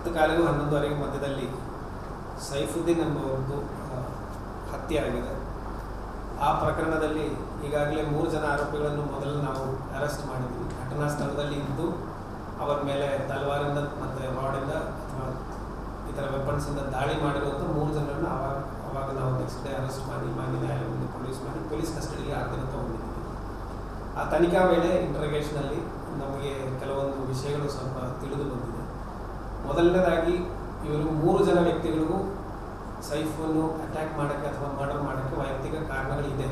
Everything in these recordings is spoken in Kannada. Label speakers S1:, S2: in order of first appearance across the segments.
S1: 10 ಕಾಲಿಗೂ 11:30 ಮಧ್ಯದಲ್ಲಿ ಸೈಫುದ್ದೀನ್ ಎಂಬುವರದ್ದು ಹತ್ಯೆ ಆಗಿದೆ. ಆ ಪ್ರಕರಣದಲ್ಲಿ ಈಗಾಗಲೇ 3 ಜನ ಆರೋಪಿಗಳನ್ನು ಮೊದಲು ನಾವು ಅರೆಸ್ಟ್ ಮಾಡಿದ್ವಿ. ಘಟನಾ ಸ್ಥಳದಲ್ಲಿ ಇದ್ದು ಅವರ ಮೇಲೆ ತಲವಾರಿಂದ ಮತ್ತು ರಾಡಿಂದ ಅಥವಾ ಇತರ ವೆಪನ್ಸಿಂದ ದಾಳಿ ಮಾಡಿರುವಂಥ 3 ಜನರನ್ನು ಅವಾಗ ನಾವು ನೆಕ್ಸ್ಟ್ ಡೇ ಅರೆಸ್ಟ್ ಮಾಡಿ ಮಾನ್ಯ ನ್ಯಾಯಾಲಯದಲ್ಲಿ ಪೊಲೀಸ್ ಕಸ್ಟಡಿಗೆ 6 ದಿನ ತಗೊಂಡಿದ್ದೀವಿ. ಆ ತನಿಖಾ ವೇಳೆ ಇಂಟರ್ಗೇಷನಲ್ಲಿ ನಮಗೆ ಕೆಲವೊಂದು ವಿಷಯಗಳು ಸ್ವಲ್ಪ ತಿಳಿದು ಬಂದಿದೆ. ಮೊದಲನೇದಾಗಿ ಇವರು 3 ಜನ ವ್ಯಕ್ತಿಗಳಿಗೂ ಸೈಫನ್ನು ಅಟ್ಯಾಕ್ ಮಾಡೋಕ್ಕೆ ಅಥವಾ ಮರ್ಡರ್ ಮಾಡೋಕ್ಕೆ ವೈಯಕ್ತಿಕ ಕಾರಣಗಳಿದೆ.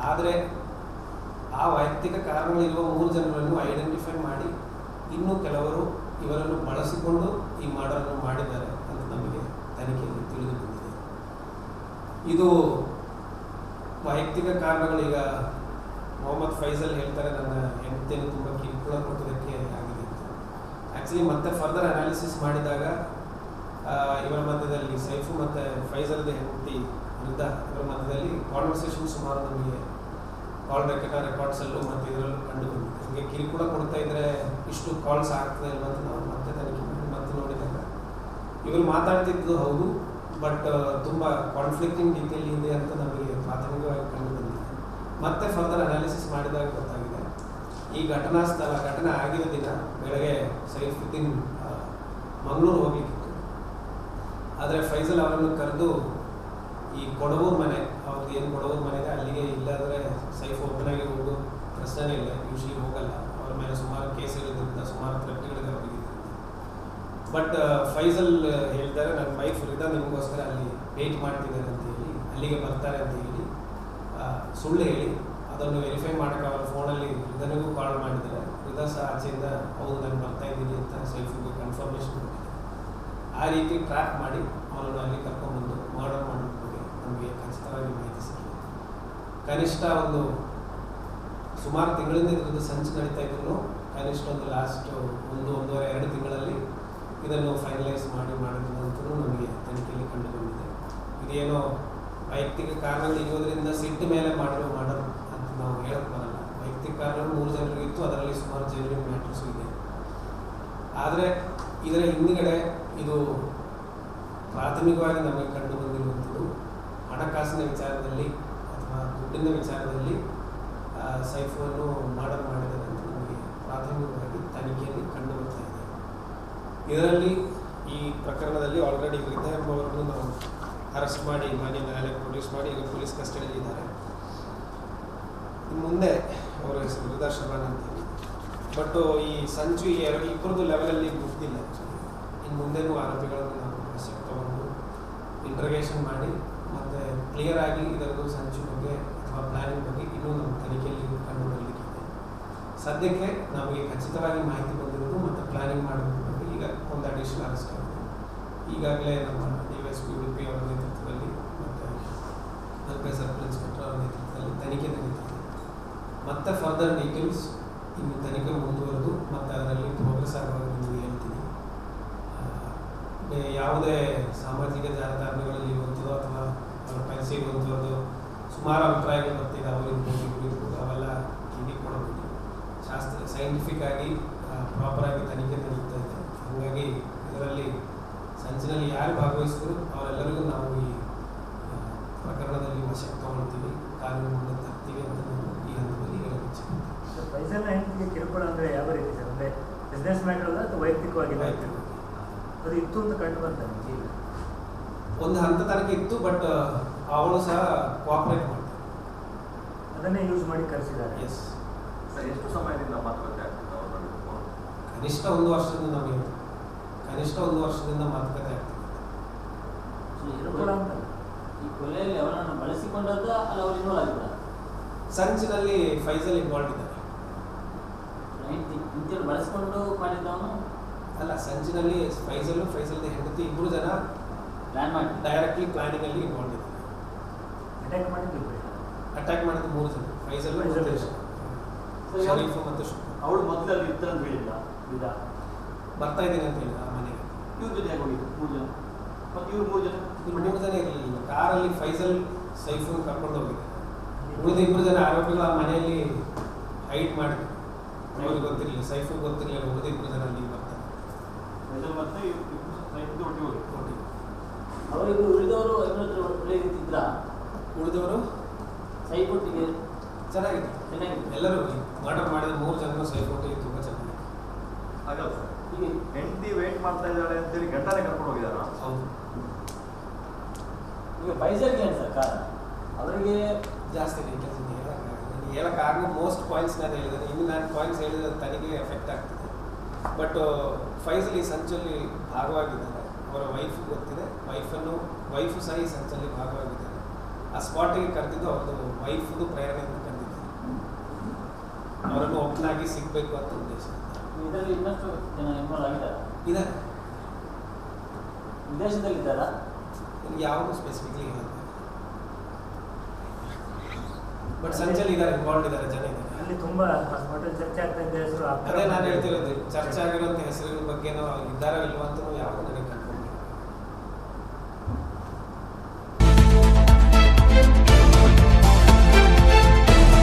S1: ಆದರೆ ಆ ವೈಯಕ್ತಿಕ ಕಾರಣಗಳಿರುವ 3 ಜನರನ್ನು ಐಡೆಂಟಿಫೈ ಮಾಡಿ ಇನ್ನೂ ಕೆಲವರು ಇವರನ್ನು ಬಳಸಿಕೊಂಡು ಈ ಮರ್ಡರನ್ನು ಮಾಡಿದ್ದಾರೆ ಅಂತ ನಮಗೆ ತನಿಖೆಯಲ್ಲಿ ತಿಳಿದು ಬಂದಿದೆ. ಇದು ವೈಯಕ್ತಿಕ ಕಾರಣಗಳೀಗ ಮೊಹಮ್ಮದ್ ಫೈಜಲ್ ಹೇಳ್ತಾರೆ, ನನ್ನ ಹೆಂಡತಿಯನ್ನು ತುಂಬ ಕಿರುಕುಳ ಕೊಟ್ಟೋದಕ್ಕೆ ಆಗಿದೆ ಅಂತ. ಆ್ಯಕ್ಚುಲಿ ಮತ್ತೆ ಫರ್ದರ್ ಅನಾಲಿಸಿಸ್ ಮಾಡಿದಾಗ ಇವರ ಮಧ್ಯದಲ್ಲಿ ಸೈಫು ಮತ್ತು ಫೈಜಲ್ದ ಹೆಂಡತಿ ವಿರುದ್ಧ ಇವರ ಮಧ್ಯದಲ್ಲಿ ಕಾನ್ವರ್ಸೇಷನ್ ಸುಮಾರು ನಮಗೆ ಕಾಲ್ ರೆಕಾರ್ಡ್ಸಲ್ಲೂ ಮತ್ತು ಇದರಲ್ಲೂ ಕಂಡು ಬಂದಿದೆ. ಹೀಗೆ ಕಿರುಕುಳ ಕೊಡ್ತಾ ಇದ್ದರೆ ಇಷ್ಟು ಕಾಲ್ಸ್ ಆಗ್ತದೆ ಇಲ್ಲ ಅಂತ ನಾವು ಮತ್ತೆ ತನಿಖೆ ಮಾಡಿ ಮತ್ತೆ ನೋಡಿದಾಗ ಇವರು ಮಾತಾಡ್ತಿದ್ದು ಹೌದು, ಬಟ್ ತುಂಬ ಕಾನ್ಫ್ಲಿಕ್ಟಿಂಗ್ ರೀತಿಯಲ್ಲಿ ಇದೆ ಅಂತ ನಮಗೆ ಪ್ರಾಥಮಿಕವಾಗಿ ಕಂಡು ಬಂದಿದೆ. ಮತ್ತೆ ಫರ್ದರ್ ಅನಾಲಿಸಿಸ್ ಮಾಡಿದಾಗ ಗೊತ್ತಾಗಿದೆ ಈ ಘಟನೆ ಆಗಿರೋ ದಿನ ಬೆಳಗ್ಗೆ ಸೈಫುದ್ದೀನ್ ಮಂಗಳೂರು ಹೋಗ್ಲಿಕ್ಕಿತ್ತು. ಆದರೆ ಫೈಜಲ್ ಅವರನ್ನು ಕರೆದು ಈ ಕೊಡವೂರು ಮನೆ, ಅವ್ರದ್ದು ಏನು ಕೊಡವೂರು ಮನೆ ಇದೆ ಅಲ್ಲಿಗೆ, ಇಲ್ಲಾದರೆ ಸೈಫ್ ಒಬ್ಬನಾಗಿ ಹೋಗೋ ಪ್ರಶ್ನೆ ಇಲ್ಲ, ಯೂಶ್ವಲಿ ಹೋಗಲ್ಲ. ಅವ್ರ ಮೇಲೆ ಸುಮಾರು ಕೇಸ್ಗಳಿದ್ರಿಂದ ಸುಮಾರು ಥ್ರೆಟ್ಗಳಿದೆ ಅವರಿಗೆ. ಬಟ್ ಫೈಜಲ್ ಹೇಳ್ತಾರೆ, ನನ್ನ ವೈಫ್ ರಿದಾ ನಿಮಗೋಸ್ಕರ ಅಲ್ಲಿ ವೇಟ್ ಮಾಡ್ತಿದ್ದಾರೆ ಅಂತ ಹೇಳಿ, ಅಲ್ಲಿಗೆ ಬರ್ತಾರೆ ಅಂತ ಹೇಳಿ ಸುಳ್ಳು ಹೇಳಿ ಅದನ್ನು ವೆರಿಫೈ ಮಾಡೋಕ್ಕೆ ಅವರ ಫೋನಲ್ಲಿ ರಿದನಿಗೂ ಕಾಲ್ ಮಾಡಿದ್ದಾರೆ. ರಿದಾ ಸಹ ಆಚೆಯಿಂದ ಹೌದು ನಾನು ಬರ್ತಾ ಇದ್ದೀನಿ ಅಂತ ಸೈಫಿಗೆ ಕನ್ಫರ್ಮೇಷನ್ ಕೊಟ್ಟಿದ್ದಾರೆ. ಆ ರೀತಿ ಟ್ರ್ಯಾಕ್ ಮಾಡಿ ಅವರನ್ನು ಅಲ್ಲಿ ಕರ್ಕೊಂಡ್ಬಂದು ಮರ್ಡರ್ ಮಾಡೋದ್ರ ಬಗ್ಗೆ ನಮಗೆ ಖಚಿತವಾಗಿ ಮಾಹಿತಿ ಸಿಕ್ಕಿದೆ. ಕನಿಷ್ಠ ಒಂದು ಸುಮಾರು ತಿಂಗಳಿಂದ ಇದರದ್ದು ಸಂಚು ನಡೀತಾ ಇದ್ರು. ಕನಿಷ್ಠ ಒಂದು ಲಾಸ್ಟ್ 1-1.5 ತಿಂಗಳಲ್ಲಿ ಇದನ್ನು ಫೈನಲೈಸ್ ಮಾಡಿದಂತೂ ನಮಗೆ ತನಿಖೆಯಲ್ಲಿ ಕಂಡು ಬಂದಿದೆ. ಇದೇನೋ ವೈಯಕ್ತಿಕ ಕಾರಣಗಳು ಇರೋದ್ರಿಂದ ಸಿಟ್ಟು ಮೇಲೆ ಮಾಡಿರೋ ಮರ್ಡರ್ ಅಂತ ನಾವು ಹೇಳಕ್ಕೆ ಬರಲ್ಲ. ವೈಯಕ್ತಿಕ ಕಾರಣ 3 ಜನರಿಗಿತ್ತು, ಅದರಲ್ಲಿ ಸುಮಾರು ಜೆನ್ಯೂನ್ ಮ್ಯಾಟರ್ಸು ಇದೆ. ಆದರೆ ಇದರ ಹಿಂದುಗಡೆ ಇದು ಪ್ರಾಥಮಿಕವಾಗಿ ನಮಗೆ ಕಂಡು ಬಂದಿರುವಂಥದ್ದು ಹಣಕಾಸಿನ ವಿಚಾರದಲ್ಲಿ ಅಥವಾ ದುಡ್ಡಿನ ವಿಚಾರದಲ್ಲಿ ಸೈಫನ್ನು ಮರ್ಡರ್ ಮಾಡಿದ್ದಾರೆ ಅಂತ ನಮಗೆ ಪ್ರಾಥಮಿಕವಾಗಿ ತನಿಖೆಯಲ್ಲಿ ಕಂಡು ಬರ್ತಾ ಇದೆ. ಇದರಲ್ಲಿ ಈ ಪ್ರಕರಣದಲ್ಲಿ ಆಲ್ರೆಡಿ ವೃದ್ಧ ಎಂಬವರನ್ನು ನಾವು ಅರೆಸ್ಟ್ ಮಾಡಿ ಮಾನ್ಯ ನ್ಯಾಯಾಲಯಕ್ಕೆ ಪ್ರೊಡ್ಯೂಸ್ ಮಾಡಿ ಈಗ ಪೊಲೀಸ್ ಕಸ್ಟಡಿಯಲ್ಲಿ ಇದ್ದಾರೆ. ಇನ್ನು ಮುಂದೆ ಅವರ ಹೆಸರು ವೃದ್ಧ ಶಬಾನ್ ಅಂತ. ಬಟ್ ಈ ಸಂಚು ಇಬ್ಬರದ್ದು ಲೆವೆಲಲ್ಲಿ ಮುಗ್ದಿಲ್ಲ. ಇನ್ನು ಮುಂದೆನೂ ಆರೋಪಿಗಳನ್ನು ನಾವು ವಶಕ್ಕೆ ತಗೊಂಡು ಇಂಟ್ರಗೇಷನ್ ಮಾಡಿ ಮತ್ತು ಕ್ಲಿಯರ್ ಆಗಿ ಇದರದ್ದು ಸಂಚು ಬಗ್ಗೆ ಅಥವಾ ಪ್ಲ್ಯಾನಿಂಗ್ ಬಗ್ಗೆ ಇನ್ನೂ ನಮ್ಮ ತನಿಖೆಯಲ್ಲಿ ಕಂಡು ಬರಲಿಕ್ಕಿದೆ. ಸದ್ಯಕ್ಕೆ ನಮಗೆ ಖಚಿತವಾಗಿ ಮಾಹಿತಿ ಬಂದಿರೋದು ಮತ್ತು ಪ್ಲ್ಯಾನಿಂಗ್ ಮಾಡೋದ್ರ ಬಗ್ಗೆ ಈಗ ಒಂದು ಅಡಿಷನಲ್ ಅರೆಸ್ಟ್ ಆಗಿದೆ. ಈಗಾಗಲೇ ನಮ್ಮ DSP ಉಡುಪಿ ಅವರ ನೇತೃತ್ವದಲ್ಲಿ ಮತ್ತು ಅಲ್ಪೆ ಸರ್ಕಲ್ ಇನ್ಸ್ಪೆಕ್ಟರ್ ಅವರ ನೇತೃತ್ವದಲ್ಲಿ ತನಿಖೆ ನಡೀತಿದೆ. ಮತ್ತು ಫರ್ದರ್ ಡೀಟೇಲ್ಸ್ ಇನ್ನು ತನಿಖೆ ಮುಂದುವರೆದು ಮತ್ತು ಅದರಲ್ಲಿ ಪ್ರೋಗ್ರೆಸ್ ಆಗುವಾಗ ನಿಮಗೆ ಹೇಳ್ತೀನಿ. ಯಾವುದೇ ಸಾಮಾಜಿಕ ಜಾಲತಾಣಗಳಲ್ಲಿ ಇರುವಂಥದ್ದು ಅಥವಾ ಅವರ ಪರಿಚಯವಂಥದ್ದು ಸುಮಾರು ಅಭಿಪ್ರಾಯಗಳು ಬರ್ತಿದೆ, ಅವರಿರ್ಬೋದು ಅವೆಲ್ಲ ಕಿವಿ ಕೊಡಬಹುದು. ಸೈಂಟಿಫಿಕ್ ಆಗಿ ಪ್ರಾಪರಾಗಿ ತನಿಖೆ ನಡೀತಾ ಇದೆ. ಹಾಗಾಗಿ ಇದರಲ್ಲಿ ಸಂಚಿನಲ್ಲಿ ಯಾರು ಭಾಗವಹಿಸಿದ್ರು ಅವರೆಲ್ಲರಿಗೂ ನಾವು ಈ ಪ್ರಕರಣದಲ್ಲಿ ವಶಕ್ಕೆ ತಗೊಳ್ತೀವಿ, ಕಾನೂನು ಮುಂದೆ ತರ್ತೀವಿ ಅಂತ ನಾವು ಈ ಹಂತದಲ್ಲಿ ಹೇಳಕ್ಕೆ
S2: ಫೈಜಲ್ನ ಹೆಂಡತಿಗೆ ಕಿರುಕುಳ ಅಂದರೆ ಯಾವ ರೀತಿ ಸರ್? ಅಂದರೆ ಬಿಸ್ನೆಸ್ ಮ್ಯಾಟರ್ ಅಲ್ಲ ಅಥವಾ ವೈಯಕ್ತಿಕವಾಗಿ ಅದು ಇತ್ತು ಅಂತ ಕಂಡು ಬರ್ತಾರೆ?
S1: ಒಂದು ಹಂತ ತನಕ ಇತ್ತು, ಬಟ್ ಅವಳು ಸಹ ಕೋಆಪರೇಟ್ ಮಾಡ್ತಾರೆ.
S2: ಅದನ್ನೇ ಯೂಸ್ ಮಾಡಿ ಕರೆಸಿದ್ದಾರೆ.
S1: ಎಸ್
S3: ಸರ್, ಎಷ್ಟು ಸಮಯದಿಂದ ಮಾತುಕತೆ ಆಗ್ತದೆ ಅವರು?
S1: ಕನಿಷ್ಠ 1 ವರ್ಷದಿಂದ ನಮಗೆ ಕನಿಷ್ಠ 1 ವರ್ಷದಿಂದ ಮಾತುಕತೆ ಆಗ್ತದೆ.
S4: ಈ ಕೊಲೆಯಲ್ಲಿ ಅವರನ್ನು ಬಳಸಿಕೊಂಡದ್ದ ಅಲ್ಲ ಅವರು ಇನ್ವಾಲ್ವ್ ಆಗಿದ್ದಾರೆ?
S1: ಸಂಚಿನಲ್ಲಿ ಫೈಜಲ್ ಇನ್ವಾಲ್ವ್ ಇದ್ದಾರೆ.
S4: ಇಂತಿಯವರು ಬಳಸಿಕೊಂಡು ಮಾಡಿದ್ದವನು
S1: ಅಲ್ಲ, ಸಂಚಿನಲ್ಲಿ ಫೈಜಲ್ದ ಹೆಂಡತಿ 2 ಜನ
S4: ಪ್ಲಾನ್ ಮಾಡಿ
S1: ಡೈರೆಕ್ಟ್ಲಿ ಪ್ಲಾನಿಂಗಲ್ಲಿ ಇನ್ವಾಲ್ವ್ ಇದ್ದಾರೆ.
S2: ಅಟ್ಯಾಕ್ ಮಾಡಿದ್ದು
S1: 3 ಜನ, ಫೈಜಲ್ ಶರೀಫ್ ಮತ್ತು
S3: ಅವಳು ಮೊದಲಲ್ಲಿ ಇರ್ತಾರೆ ಅಂತ ಹೇಳಿಲ್ಲ,
S1: ಬರ್ತಾ ಇದ್ದೀನಿ ಅಂತ ಹೇಳಿದ ಆ ಮನೆಗೆ.
S3: ಇವ್ರ ಜೊತೆ ಹೇಗೆ ಹೋಗಿದ್ದು 3 ಜನ? ಮತ್ತು ಇವ್ರು 3 ಜನ?
S1: 3 ಜನ ಇರಲಿಲ್ಲ. ಕಾರಲ್ಲಿ ಫೈಜಲ್ ಸೈಫನ್ನು ಕರ್ಕೊಂಡು ಹೋಗಿದ್ದಾರೆ. ಉಳಿದ 2 ಜನ ಆರೋಪಿಗಳು ಆ ಮನೆಯಲ್ಲಿ ಹೈಟ್ ಮಾಡಿದ್ರು. ಅವ್ರಿಗೆ ಗೊತ್ತಿರಲಿಲ್ಲ, ಸೈಫಿಗೆ ಗೊತ್ತಿರಲಿಲ್ಲ. ಉಳಿದ 2 ಜನ ಅಲ್ಲಿ ಬರ್ತಾರೆ.
S3: ಮತ್ತೆ ಸೈಫುದ್ದೀನ್ ಒಟ್ಟಿಗೆ ಹೋಗಿ
S1: ಒಟ್ಟಿಗೆ.
S4: ಅವರಿಗೂ ಉಳಿದವರು ಇವರ ಹತ್ರ ಒಳ್ಳೆ ರೀತಿ ಇದ್ರ
S1: ಉಳಿದವರು
S4: ಸೈಫೊಟ್ಟಿಗೆ
S1: ಚೆನ್ನಾಗಿದೆ.
S4: ಚೆನ್ನಾಗಿದೆ.
S1: ಎಲ್ಲರೂ ಮರ್ಡರ್ ಮಾಡಿದ 3 ಜನರು ಸೈಫೊಟ್ಟಿಗೆ ತುಂಬ ಚೆನ್ನಾಗಿದೆ.
S3: ಹಾಗಲ್ಲ ಸರ್,
S4: ಹೀಗೆ
S3: ಹೆಂಡತಿ ವೇಟ್ ಮಾಡ್ತಾ ಇದ್ದಾಳೆ ಅಂತೇಳಿ ಗಂಡನೇ ಕರ್ಕೊಂಡು ಹೋಗಿದಾರ.
S1: ಹೌದು.
S4: ಈಗ ಫೈಸಲ್ಗೆ ಏನು ಸರ್ ಕಾರಣ ಅವರಿಗೆ
S1: ಜಾಸ್ತಿ ಡೀಟೇಲ್ಸ್ ಹೇಳೋಕ್ಕಾಗೋ ಮೋಸ್ಟ್ ಪಾಯಿಂಟ್ಸ್ ನಾನು ಹೇಳಿದ್ದೇನೆ. ಇನ್ನು ನಾನು ಪಾಯಿಂಟ್ಸ್ ಹೇಳಿದ್ರೆ ತನಿಗೆ ಎಫೆಕ್ಟ್ ಆಗ್ತದೆ. ಬಟ್ ಫೈಸಲ್ ಈ ಸಂಚಲ್ಲಿ ಭಾಗವಾಗಿದ್ದಾರೆ. ಅವರ ವೈಫ್ ಗೊತ್ತಿದೆ, ವೈಫು ಸಹ ಈ ಸಂಚಲ್ಲಿ ಭಾಗವಾಗಿದ್ದಾರೆ. ಆ ಸ್ಪಾಟಿಗೆ ಕರೆದಿದ್ದು ಅವ್ರದ್ದು ವೈಫ್ದು ಪ್ರೇರಣೆಯಿಂದ ಕರೆದಿದ್ದಾರೆ. ಅವರನ್ನು ಒಪ್ಪನಾಗಿ ಸಿಗಬೇಕು ಅಂತ ಉದ್ದೇಶ
S4: ಇದರಲ್ಲಿ ಇನ್ನಷ್ಟು ಜನ ಇನ್ವಾಲ್ವ್ ಆಗಿದ್ದಾರೆ.
S1: ಇದೆ.
S4: ವಿದೇಶದಲ್ಲಿದ್ದಾರಾ?
S1: ಯಾವುದು ಸ್ಪೆಸಿಫಿಕ್ಲಿ ಇಲ್ಲ. ಬಟ್ ಸಂಚಲ್ಲಿ ಇದ್ದಾರೆ, ಇನ್ವಾಲ್ವ್ ಇದ್ದಾರೆ, ಜನ ಇದ್ದಾರೆ.
S2: ಅಲ್ಲಿ ತುಂಬಾ ಹೋಟೆಲ್ ಚರ್ಚೆ ಆಗ್ತಾ ಇದ್ದ ಹೆಸರು
S1: ಅದೇ ನಾನು ಹೇಳ್ತಿರೋದು, ಚರ್ಚೆ ಆಗಿರುವಂಥ ಹೆಸರುಗಳ ಬಗ್ಗೆ ಇದ್ದಾರೋ ಇಲ್ವಾ ಅಂತ